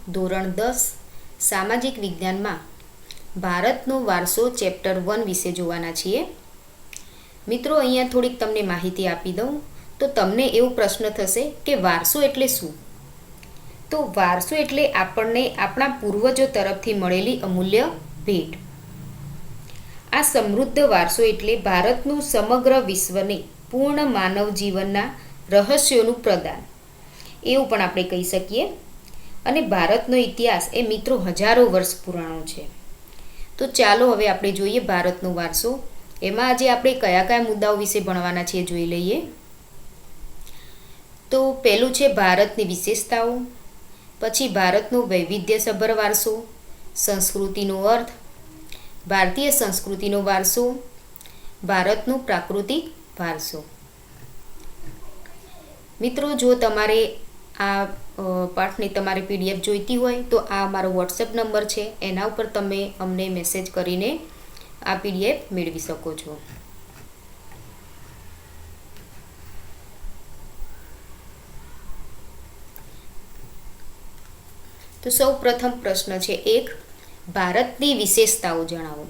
ધોરણ 10 સામાજિક વિજ્ઞાનમાં ભારતનો વારસો ચેપ્ટર 1 વિશે જોવાના છીએ. મિત્રો, અહીંયા થોડીક તમને માહિતી આપી દઉં તો તમને એવો પ્રશ્ન થશે કે વારસો એટલે શું? તો વારસો એટલે આપણને આપણા પૂર્વજો તરફથી મળેલી અમૂલ્ય ભેટ. આ સમૃદ્ધ વારસો એટલે ભારતનું સમગ્ર વિશ્વને પૂર્ણ માનવ જીવનના રહસ્યોનું પ્રદાન, એવું પણ આપણે કહી શકીએ. અને ભારતનો ઇતિહાસ એ મિત્રો હજારો વર્ષ પુરાણો છે. તો ચાલો હવે આપણે જોઈએ ભારતનો વારસો. એમાં આજે આપણે કયા કયા મુદ્દાઓ વિશે ભણવાના છીએ જોઈ લઈએ. તો પહેલું છે ભારતની વિશેષતાઓ, પછી ભારતનો વૈવિધ્યસભર વારસો, સંસ્કૃતિનો અર્થ, ભારતીય સંસ્કૃતિનો વારસો, ભારતનો પ્રાકૃતિક વારસો. મિત્રો, જો તમારે આ પાઠની તમારે PDF જોઈતી હોય તો આ મારો WhatsApp નંબર છે, એના ઉપર તમે અમને મેસેજ કરીને આ PDF મેળવી શકો છો. તો સૌ પ્રથમ પ્રશ્ન છે એક, ભારતની વિશેષતાઓ જણાવો.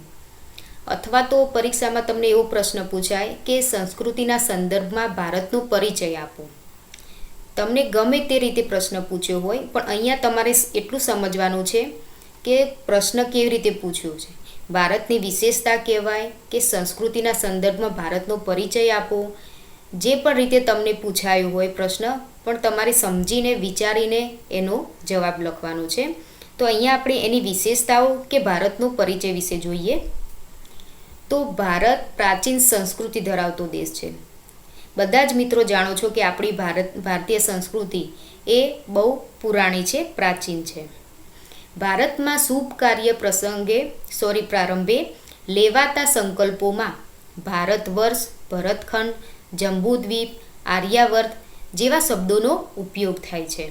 અથવા તો પરીક્ષામાં તમને એવો પ્રશ્ન પૂછાય કે સંસ્કૃતિના સંદર્ભમાં ભારતનો પરિચય આપો. તમને ગમે તે રીતે પ્રશ્ન પૂછ્યો હોય, પણ અહીંયા તમારે એટલું સમજવાનું છે કે પ્રશ્ન કેવી રીતે પૂછ્યો છે. ભારતની વિશેષતા કહેવાય કે સંસ્કૃતિના સંદર્ભમાં ભારતનો પરિચય આપો. જે પણ રીતે તમને પૂછાયું હોય પ્રશ્ન, પણ તમારે સમજીને વિચારીને એનો જવાબ લખવાનો છે. તો અહીંયા આપણે એની વિશેષતાઓ કે ભારતનો પરિચય વિશે જોઈએ. તો ભારત પ્રાચીન સંસ્કૃતિ ધરાવતો દેશ છે. બધા જ મિત્રો જાણો છો કે આપણી ભારતીય સંસ્કૃતિ એ બહુ પુરાણી છે, પ્રાચીન છે. ભારતમાં શુભ કાર્ય પ્રારંભે લેવાતા સંકલ્પોમાં ભારત વર્ષ, ભરતખંડ, જંબુદ્વીપ, આર્યાવર્ત જેવા શબ્દોનો ઉપયોગ થાય છે.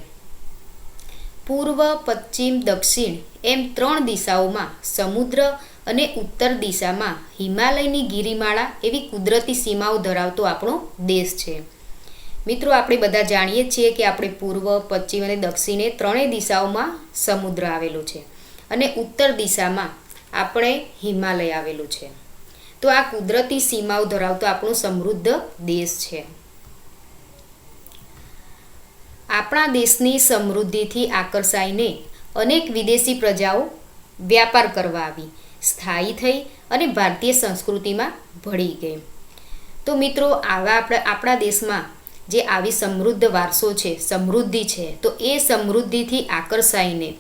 પૂર્વ, પશ્ચિમ, દક્ષિણ એમ 3 દિશાઓમાં સમુદ્ર અને ઉત્તર દિશામાં હિમાલયની ગિરિમાળા એવી કુદરતી સીમાઓ ધરાવતો આપણો દેશ છે. મિત્રો, આપણે બધા જાણીએ છીએ કે આપણે પૂર્વ, પશ્ચિમ અને દક્ષિણે 3 દિશાઓમાં સમુદ્ર આવેલો છે અને ઉત્તર દિશામાં આપણે હિમાલય આવેલું છે. તો આ કુદરતી સીમાઓ ધરાવતો આપણો સમૃદ્ધ દેશ છે. આપણા દેશની સમૃદ્ધિથી આકર્ષાઈને અનેક વિદેશી પ્રજાઓ વ્યાપાર કરવા આવી, સ્થાયી થઈ અને ભારતીય સંસ્કૃતિમાં ભળી ગઈ. તો મિત્રો, આપણા દેશમાં જે આવી સમૃદ્ધ વારસો છે, સમૃદ્ધિ છે, તો એ સમૃદ્ધિથી આકર્ષાઈને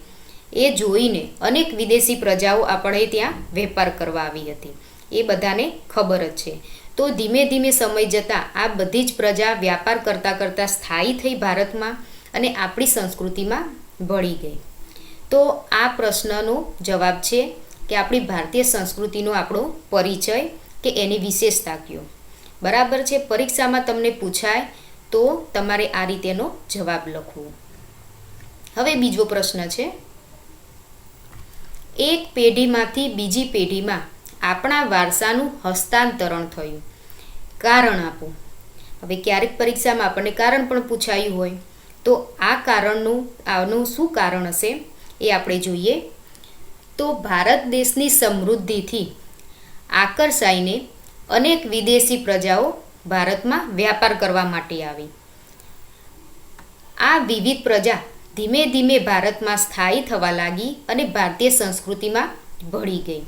એ જોઈને અનેક વિદેશી પ્રજાઓ આપણે ત્યાં વેપાર કરવા આવી હતી. એ બધાને ખબર જ છે. તો ધીમે ધીમે સમય જતાં આ બધી જ પ્રજા વ્યાપાર કરતાં કરતાં સ્થાયી થઈ ભારતમાં અને આપણી સંસ્કૃતિમાં ભળી ગઈ. તો આ પ્રશ્નનો જવાબ છે કે આપણી ભારતીય સંસ્કૃતિનો આપણો પરિચય કે એની વિશેષતા કયો. બરાબર છે. પરીક્ષામાં તમને પૂછાય તો તમારે આ રીતેનો જવાબ લખવો. હવે બીજો પ્રશ્ન છે, એક પેઢીમાંથી બીજી પેઢીમાં આપણા વારસાનું હસ્તાંતરણ થયું, કારણ આપો. હવે ક્યારેક પરીક્ષામાં આપણને કારણ પણ પૂછાયું હોય, તો આનું શું કારણ હશે એ આપણે જોઈએ. તો ભારત દેશની સમૃદ્ધિથી આકર્ષાઈને અનેક વિદેશી પ્રજાઓ ભારતમાં વ્યાપાર કરવા માટે આવી. આ વિવિધ પ્રજા ધીમે ધીમે ભારતમાં સ્થાયી થવા લાગી અને ભારતીય સંસ્કૃતિમાં ભળી ગઈ.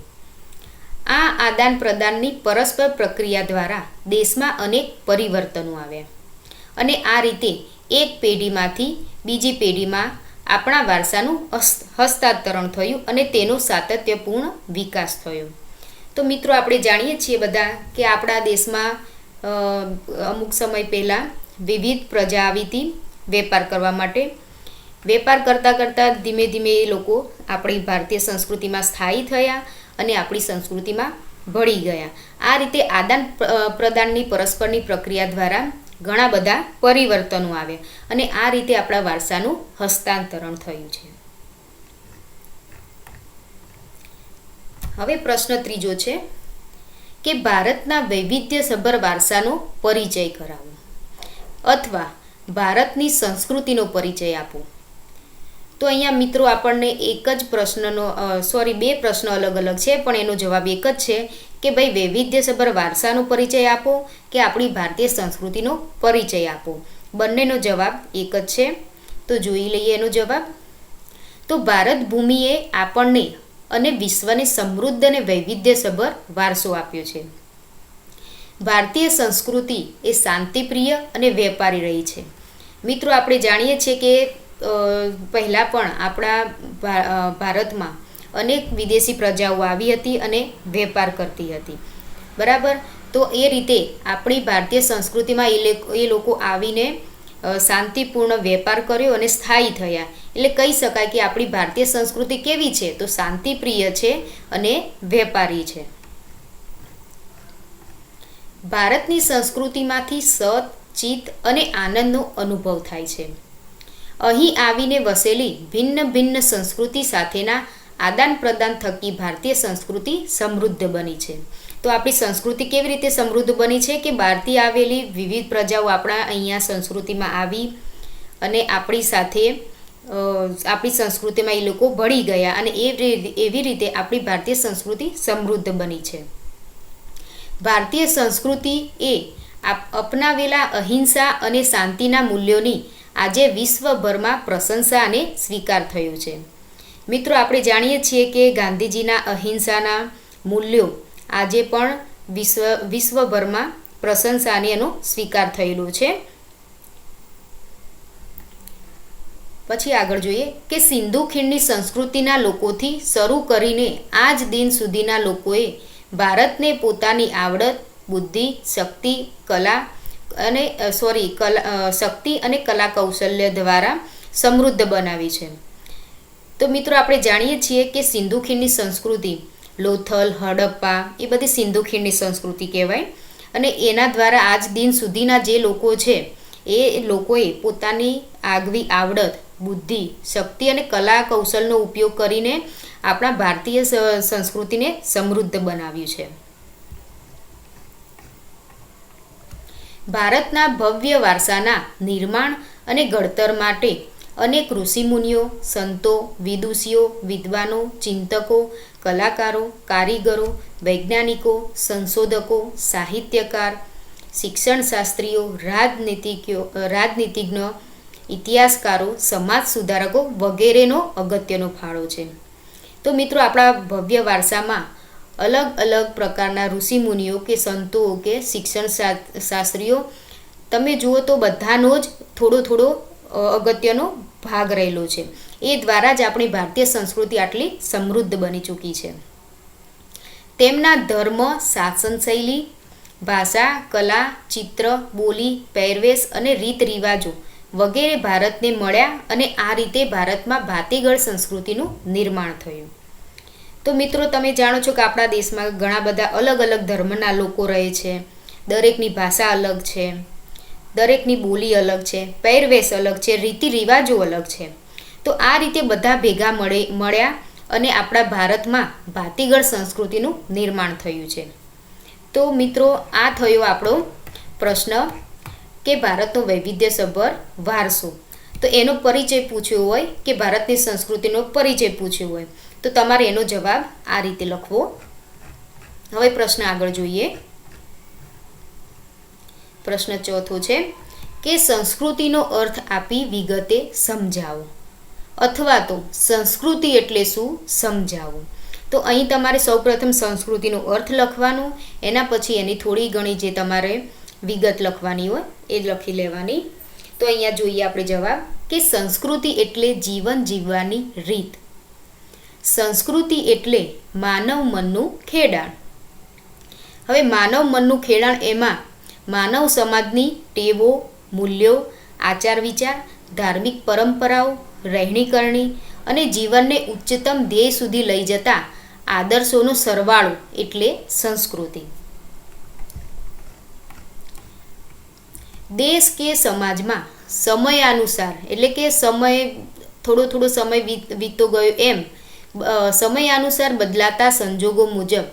આ આદાન પ્રદાનની પરસ્પર પ્રક્રિયા દ્વારા દેશમાં અનેક પરિવર્તનો આવ્યા અને આ રીતે એક પેઢીમાંથી બીજી પેઢીમાં આપણા વારસાનું હસ્તાંતરણ થયું અને તેનો સાતત્યપૂર્ણ વિકાસ થયો. તો મિત્રો, આપણે જાણીએ છીએ બધા કે આપણા દેશમાં અમુક સમય પહેલાં વિવિધ પ્રજા આવી હતી વેપાર કરવા માટે. વેપાર કરતાં કરતાં ધીમે ધીમે એ લોકો આપણી ભારતીય સંસ્કૃતિમાં સ્થાયી થયા અને આપણી સંસ્કૃતિમાં ભળી ગયા. આ રીતે આદાન પ્રદાનની પરસ્પરની પ્રક્રિયા દ્વારા ઘણા બધા પરિવર્તનો આવ્યા અને આ રીતે આપણા વારસાનું હસ્તાંતરણ થયું છે. હવે પ્રશ્ન ત્રીજો છે કે ભારતના વૈવિધ્યસભર વારસાનો પરિચય કરાવો અથવા ભારતની સંસ્કૃતિનો પરિચય આપો. તો અહીંયા મિત્રો આપણને એક જ પ્રશ્નનો બે પ્રશ્ન અલગ અલગ છે, પણ એનો જવાબ એક જ છે કે ભાઈ વૈવિધ્યસભર વારસાનો પરિચય આપો કે આપણી ભારતીય સંસ્કૃતિનો પરિચય આપો. બંનેનો જવાબ એક જ છે. તો જોઈ લઈએ એનો જવાબ. તો ભારત ભૂમિએ આપણને અને વિશ્વને સમૃદ્ધ અને વૈવિધ્યસભર વારસો આપ્યો છે. ભારતીય સંસ્કૃતિ એ શાંતિપ્રિય અને વેપારી રહી છે. મિત્રો આપણે જાણીએ છીએ કે પહેલાં પણ આપણા ભારતમાં અનેક વિદેશી પ્રજાઓ આવી હતી અને વેપાર કરતી હતી, બરાબર. તો એ રીતે આપણી ભારતીય સંસ્કૃતિમાં એ લોકો આવીને શાંતિપૂર્ણ વેપાર કર્યો અને સ્થાયી થયા. એટલે કહી શકાય કે આપણી ભારતીય સંસ્કૃતિ કેવી છે? તો શાંતિપ્રિય છે અને વેપારી છે. ભારતની સંસ્કૃતિમાંથી સત, ચિત્ત અને આનંદનો અનુભવ થાય છે. અહીં આવીને વસેલી ભિન્ન ભિન્ન સંસ્કૃતિ સાથેના આદાન પ્રદાન થકી ભારતીય સંસ્કૃતિ સમૃદ્ધ બની છે. તો આપણી સંસ્કૃતિ કેવી રીતે સમૃદ્ધ બની છે કે બહારથી આવેલી વિવિધ પ્રજાઓ આપણા અહીંયા સંસ્કૃતિમાં આવી અને આપણી સાથે આપણી સંસ્કૃતિમાં એ લોકો ભળી ગયા અને એવી રીતે આપણી ભારતીય સંસ્કૃતિ સમૃદ્ધ બની છે. ભારતીય સંસ્કૃતિ એ અપનાવેલા અહિંસા અને શાંતિના મૂલ્યોની આજે વિશ્વભરમાં પ્રશંસા અને સ્વીકાર થયું છે. મિત્રો આપણે જાણીએ છીએ કે ગાંધીજીના અહિંસાના મૂલ્યો આજે પણ વિશ્વભરમાં પ્રશંસા અને એનો સ્વીકાર થયેલો છે. પછી આગળ જોઈએ કે સિંધુ ખીણની સંસ્કૃતિના લોકોથી શરૂ કરીને આજ દિન સુધીના લોકોએ ભારતને પોતાની આવડત, બુદ્ધિ, શક્તિ અને કલા કૌશલ્ય દ્વારા સમૃદ્ધ બનાવી છે. તો મિત્રો આપણે જાણીએ છીએ કે સિંધુ ખીણની સંસ્કૃતિ લોથલ, હડપ્પા એ બધી સિંધુ ખીણની સંસ્કૃતિ કહેવાય અને એના દ્વારા આજ દિન સુધીના જે લોકો છે એ લોકોએ પોતાની આગવી આવડત, બુદ્ધિ, શક્તિ અને કલા કૌશલનો ઉપયોગ કરીને આપણા ભારતીય સંસ્કૃતિને સમૃદ્ધ બનાવ્યું છે. ભારતના ભવ્ય વારસાના નિર્માણ અને ઘડતર માટે અનેક ઋષિમુનિઓ, સંતો, વિદુષીઓ, વિદ્વાનો, ચિંતકો, કલાકારો, કારીગરો, વૈજ્ઞાનિકો, સંશોધકો, સાહિત્યકાર, શિક્ષણશાસ્ત્રીઓ, રાજનીતિજ્ઞો, ઇતિહાસકારો, સમાજ સુધારકો વગેરેનો અગત્યનો ફાળો છે. તો મિત્રો આપણા ભવ્ય વારસામાં અલગ અલગ પ્રકારના ઋષિમુનિઓ કે સંતો કે શિક્ષણ શાસ્ત્રીઓ તમે જુઓ તો બધાનો જ થોડો અગત્યનો ભાગ રહેલો છે. એ દ્વારા જ આપણી ભારતીય સંસ્કૃતિ આટલી સમૃદ્ધ બની ચૂકી છે. તેમના ધર્મ, શાસન શૈલી, ભાષા, કલા, ચિત્ર, બોલી, પહેરવેશ અને રીત રિવાજો વગેરે ભારતને મળ્યા અને આ રીતે ભારતમાં ભાતીગળ સંસ્કૃતિનું નિર્માણ થયું. તો મિત્રો તમે જાણો છો કે આપણા દેશમાં ઘણા બધા અલગ અલગ ધર્મના લોકો રહે છે. દરેકની ભાષા અલગ છે, દરેકની બોલી અલગ છે, પહેરવેશ અલગ છે, રીતિ રિવાજો અલગ છે. તો આ રીતે બધા ભેગા મળ્યા અને આપણા ભારતમાં ભાતીગળ સંસ્કૃતિનું નિર્માણ થયું છે. તો મિત્રો આ થયો આપણો પ્રશ્ન કે ભારતનો વૈવિધ્યસભર વારસો. તો એનો પરિચય પૂછ્યો હોય કે ભારતની સંસ્કૃતિનો પરિચય પૂછ્યો હોય તો તમારે એનો જવાબ આ રીતે લખવો. હવે પ્રશ્ન આગળ જોઈએ. પ્રશ્ન ચોથો છે કે સંસ્કૃતિનો અર્થ આપી વિગતે સમજાવો અથવા તો સંસ્કૃતિ એટલે શું સમજાવો. તો અહીં તમારે સૌપ્રથમ સંસ્કૃતિનો અર્થ લખવાનો, એના પછી એની થોડી ઘણી જે તમારે વિગત લખવાની હોય એ લખી લેવાની. તો અહીંયા જોઈએ આપણે જવાબ કે સંસ્કૃતિ એટલે જીવન જીવવાની રીત. સંસ્કૃતિ એટલે માનવ મનનું ખેડાણ. હવે માનવ મનનું ખેડાણ એમાં માનવ સમાજની ટેવો, મૂલ્યો, આચાર વિચાર, ધાર્મિક પરંપરાઓ, રહેણીકરણી અને જીવનને ઉચ્ચતમ ધ્યેય સુધી લઈ જતા આદર્શોનો સરવાળો એટલે સંસ્કૃતિ. દેશ કે સમાજમાં સમયાનુસાર એટલે કે થોડો સમય વીતતો ગયો એમ સમયાનુસાર બદલાતા સંજોગો મુજબ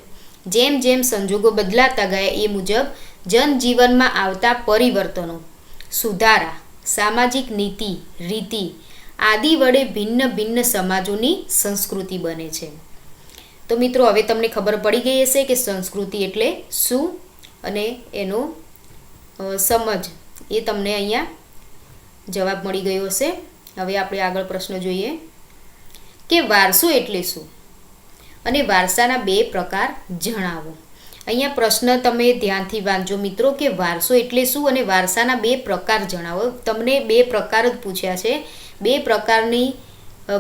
જેમ સંજોગો બદલાતા ગયા એ મુજબ જનજીવનમાં આવતા પરિવર્તનો, સુધારા, સામાજિક નીતિ રીતિ આદિ વડે ભિન્ન ભિન્ન સમાજોની સંસ્કૃતિ બને છે. તો મિત્રો હવે તમને ખબર પડી ગઈ હશે કે સંસ્કૃતિ એટલે શું અને એનો સમજ એ તમને અહીંયા જવાબ મળી ગયો હશે. હવે આપણે આગળ પ્રશ્ન જોઈએ કે વારસો એટલે શું અને વારસાના બે પ્રકાર જણાવો. અહીંયા પ્રશ્ન તમે ધ્યાનથી વાંચજો મિત્રો કે વારસો એટલે શું અને વારસાના બે પ્રકાર જણાવો. તમને બે પ્રકાર જ પૂછ્યા છે. બે પ્રકારની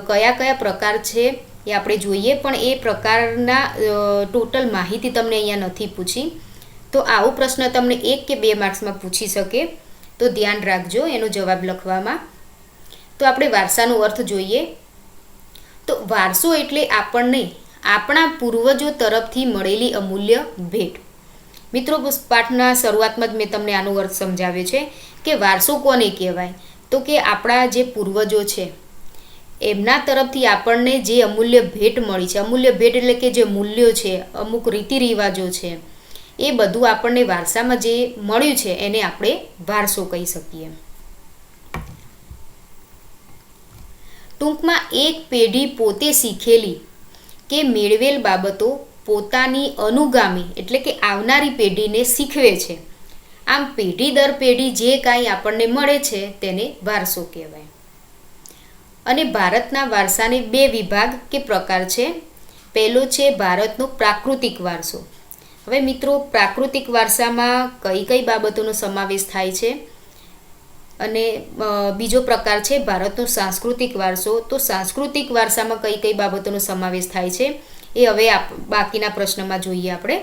કયા કયા પ્રકાર છે એ આપણે જોઈએ, પણ એ પ્રકારના ટોટલ માહિતી તમને અહીંયા નથી પૂછી. તો આવો પ્રશ્ન તમને 1 કે 2 માર્ક્સમાં પૂછી શકે, તો ધ્યાન રાખજો એનો જવાબ લખવામાં. તો આપણે વારસાનો અર્થ જોઈએ. તો વારસો એટલે આપણને આપણા પૂર્વજો તરફથી મળેલી અમૂલ્ય ભેટ. મિત્રો પાઠના શરૂઆતમાં જ મેં તમને આનો અર્થ સમજાવ્યો છે કે વારસો કોને કહેવાય. તો કે આપણા જે પૂર્વજો છે એમના તરફથી આપણને જે અમૂલ્ય ભેટ મળી છે. અમૂલ્ય ભેટ એટલે કે જે મૂલ્યો છે, અમુક રીતિ રિવાજો છે, એ બધું આપણને વારસામાં જે મળ્યું છે એને આપણે વારસો કહી શકીએ. ટૂંકમાં એક પેઢી પોતે શીખેલી કે મેળવેલ બાબતો પોતાની અનુગામી એટલે કે આવનારી પેઢીને શીખવે છે. આમ પેઢી દર પેઢી જે કાંઈ આપણને મળે છે તેને વારસો કહેવાય. અને ભારતના વારસાને 2 વિભાગ કે પ્રકાર છે. પહેલો છે ભારતનો પ્રાકૃતિક વારસો. હવે મિત્રો પ્રાકૃતિક વારસામાં કઈ કઈ બાબતોનો સમાવેશ થાય છે, અને બીજો પ્રકાર છે ભારતનો સાંસ્કૃતિક વારસો. તો સાંસ્કૃતિક વારસામાં કઈ કઈ બાબતોનો સમાવેશ થાય છે એ હવે બાકીના પ્રશ્નમાં જોઈએ આપણે.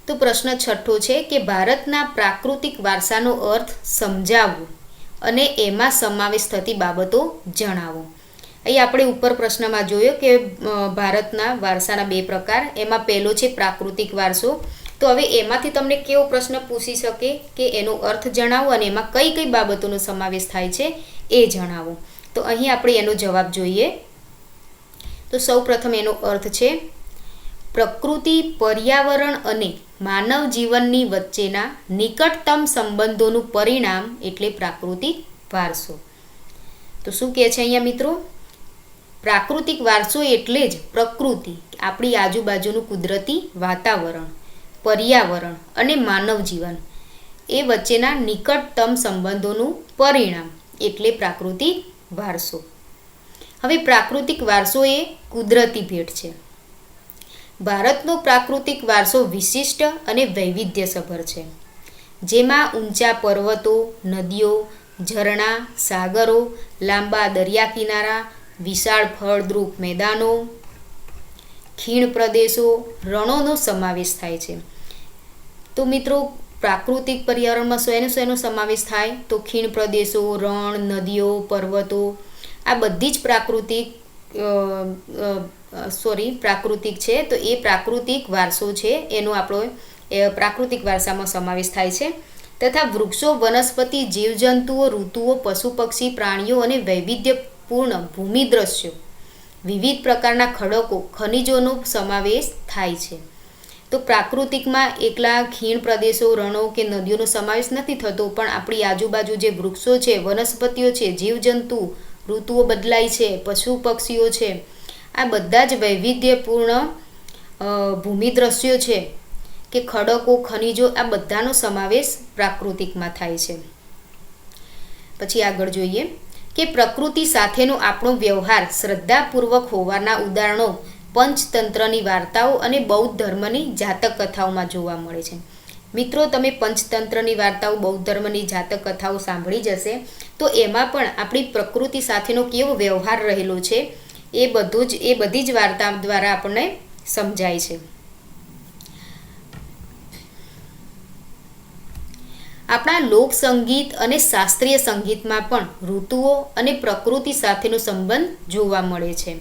તો પ્રશ્ન 6 છે કે ભારતના પ્રાકૃતિક વારસાનો અર્થ સમજાવવો અને એમાં સમાવેશ થતી બાબતો જણાવો. અહીં આપણે ઉપર પ્રશ્નમાં જોયો કે ભારતના વારસાના 2 પ્રકાર, એમાં પહેલો છે પ્રાકૃતિક વારસો. તો હવે એમાંથી તમને કેવો પ્રશ્ન પૂછી શકે કે એનો અર્થ જણાવો અને એમાં કઈ કઈ બાબતોનો સમાવેશ થાય છે એ જણાવો. તો અહીં આપણે એનો જવાબ જોઈએ. તો સૌપ્રથમ એનો અર્થ છે પ્રકૃતિ, પર્યાવરણ અને માનવ જીવનની વચ્ચેના નિકટતમ સંબંધોનું પરિણામ એટલે પ્રાકૃતિક વારસો. તો શું કહે છે અહીંયા મિત્રો? પ્રાકૃતિક વારસો એટલે જ પ્રકૃતિ, આપણી આજુબાજુનું કુદરતી વાતાવરણ, પર્યાવરણ અને માનવ જીવન એ વચ્ચેના નિકટતમ સંબંધોનું પરિણામ એટલે પ્રાકૃતિક વારસો. હવે પ્રાકૃતિક વારસો એ કુદરતી ભેટ છે. ભારતનો પ્રાકૃતિક વારસો વિશિષ્ટ અને વૈવિધ્યસભર છે, જેમાં ઊંચા પર્વતો, નદીઓ, ઝરણા, સાગરો, લાંબા દરિયા કિનારા, વિશાળ ફળદ્રુપ મેદાનો, ખીણ પ્રદેશો, રણોનો સમાવેશ થાય છે. તો મિત્રો પ્રાકૃતિક પર્યાવરણમાં શેનો સમાવેશ થાય? તો ખીણ પ્રદેશો, રણ, નદીઓ, પર્વતો, આ બધી જ પ્રાકૃતિક છે. તો એ પ્રાકૃતિક વારસો છે એનો આપણો પ્રાકૃતિક વારસામાં સમાવેશ થાય છે. તથા વૃક્ષો, વનસ્પતિ, જીવજંતુઓ, ઋતુઓ, પશુ પક્ષી, પ્રાણીઓ અને વૈવિધ્યપૂર્ણ ભૂમિ દ્રશ્યો, વિવિધ પ્રકારના ખડકો, ખનિજોનો સમાવેશ થાય છે. તો પ્રાકૃતિકમાં એકલા ખીણ પ્રદેશો, રણો કે નદીઓનો સમાવેશ નથી થતો, પણ આપણી આજુબાજુ જે વૃક્ષો છે, વનસ્પતિઓ છે, જીવજંતુ, ઋતુઓ બદલાય છે, પશુ પક્ષીઓ છે, આ બધા જ વૈવિધ્યપૂર્ણ ભૂમિ દ્રશ્યો છે કે ખડકો, ખનિજો, આ બધાનો સમાવેશ પ્રાકૃતિકમાં થાય છે. પછી આગળ જોઈએ કે પ્રકૃતિ સાથેનો આપણો વ્યવહાર શ્રદ્ધાપૂર્વક હોવાના ઉદાહરણો પંચતંત્રની વાર્તાઓ અને બૌદ્ધ ધર્મની જાતક કથાઓમાં જોવા મળે છે. મિત્રો તમે પંચતંત્રની વાર્તાઓ, બૌદ્ધ ધર્મની જાતક કથાઓ સાંભળી જ હશે. તો એમાં પણ આપણી પ્રકૃતિ સાથેનો કેવો વ્યવહાર રહેલો છે એ બધી જ વાર્તા દ્વારા આપણને સમજાય છે. આપણા લોક સંગીત અને શાસ્ત્રીય સંગીતમાં પણ ઋતુઓ અને પ્રકૃતિ સાથેનો સંબંધ જોવા મળે છે.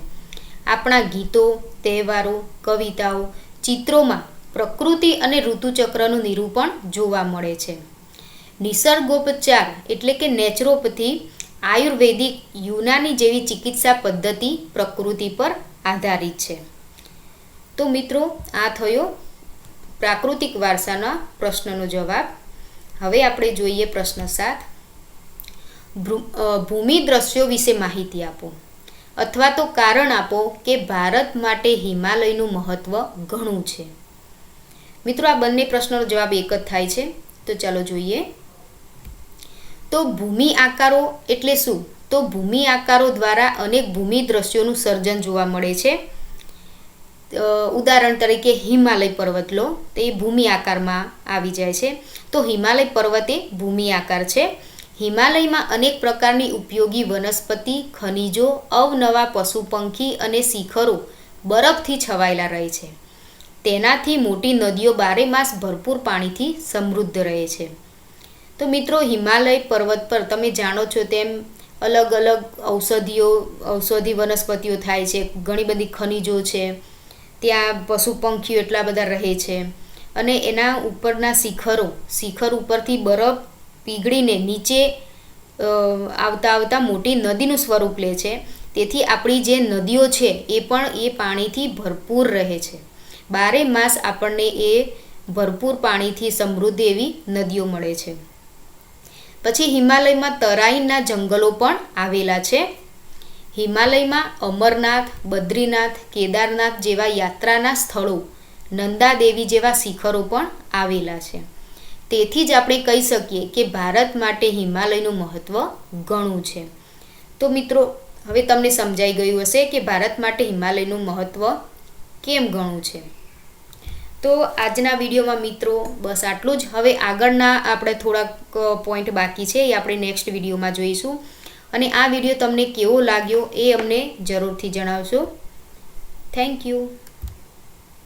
આપણા ગીતો, તહેવારો, કવિતાઓ, ચિત્રોમાં પ્રકૃતિ અને ઋતુચક્રનું નિરૂપણ જોવા મળે છે. નિસર્ગોપચાર એટલે કે નેચરોપથી આયુર્વેદિક, યુનાની જેવી ચિકિત્સા પદ્ધતિ પ્રકૃતિ પર આધારિત છે. તો મિત્રો આ થયો પ્રાકૃતિક વારસાના પ્રશ્નનો જવાબ. હવે આપણે જોઈએ પ્રશ્ન 7. ભૂમિ દ્રશ્યો વિશે માહિતી આપો અથવા તો કારણ આપો કે ભારત માટે હિમાલયનું મહત્વ ઘણું છે. મિત્રો, આ બંને પ્રશ્નનો જવાબ એક જ થાય છે. તો ચાલો જોઈએ. તો ભૂમિ આકારો એટલે શું? તો ભૂમિ આકારો દ્વારા અનેક ભૂમિ દ્રશ્યોનું સર્જન જોવા મળે છે. ઉદાહરણ તરીકે હિમાલય પર્વત લો, તો એ ભૂમિ આકારમાં આવી જાય છે. તો હિમાલય પર્વત એ ભૂમિ આકાર છે. હિમાલયમાં અનેક પ્રકારની ઉપયોગી વનસ્પતિ, ખનિજો, અવનવા પશુ પંખી અને શિખરો બરફથી છવાયેલા રહે છે. તેનાથી મોટી નદીઓ બારેમાસ ભરપૂર પાણીથી સમૃદ્ધ રહે છે. તો મિત્રો, હિમાલય પર્વત પર તમે જાણો છો તેમ અલગ અલગ ઔષધિ વનસ્પતિઓ થાય છે, ઘણી બધી ખનિજો છે, ત્યાં પશુ પંખીઓ એટલા બધા રહે છે અને એના ઉપરના શિખર ઉપરથી બરફ પીગળીને નીચે આવતા મોટી નદીનું સ્વરૂપ લે છે. તેથી આપણી જે નદીઓ છે એ પણ એ પાણીથી ભરપૂર રહે છે. બારે માસ આપણને એ ભરપૂર પાણીથી સમૃદ્ધ એવી નદીઓ મળે છે. પછી હિમાલયમાં તરાઈના જંગલો પણ આવેલા છે. હિમાલયમાં અમરનાથ, બદ્રીનાથ, કેદારનાથ જેવા યાત્રાના સ્થળો, નંદાદેવી જેવા શિખરો પણ આવેલા છે. તેથી જ આપણે કહી શકીએ કે ભારત માટે હિમાલયનું મહત્ત્વ ઘણું છે. તો મિત્રો, હવે તમને સમજાઈ ગયું હશે કે ભારત માટે હિમાલયનું મહત્ત્વ કેમ ઘણું છે. તો આજના વિડીયોમાં મિત્રો બસ આટલું જ. હવે આગળના આપણે થોડાક પોઈન્ટ બાકી છે, એ આપણે નેક્સ્ટ વિડીયોમાં જોઈશું. અને આ વિડીયો તમને કેવો લાગ્યો એ અમને જરૂરથી જણાવશો. Thank you.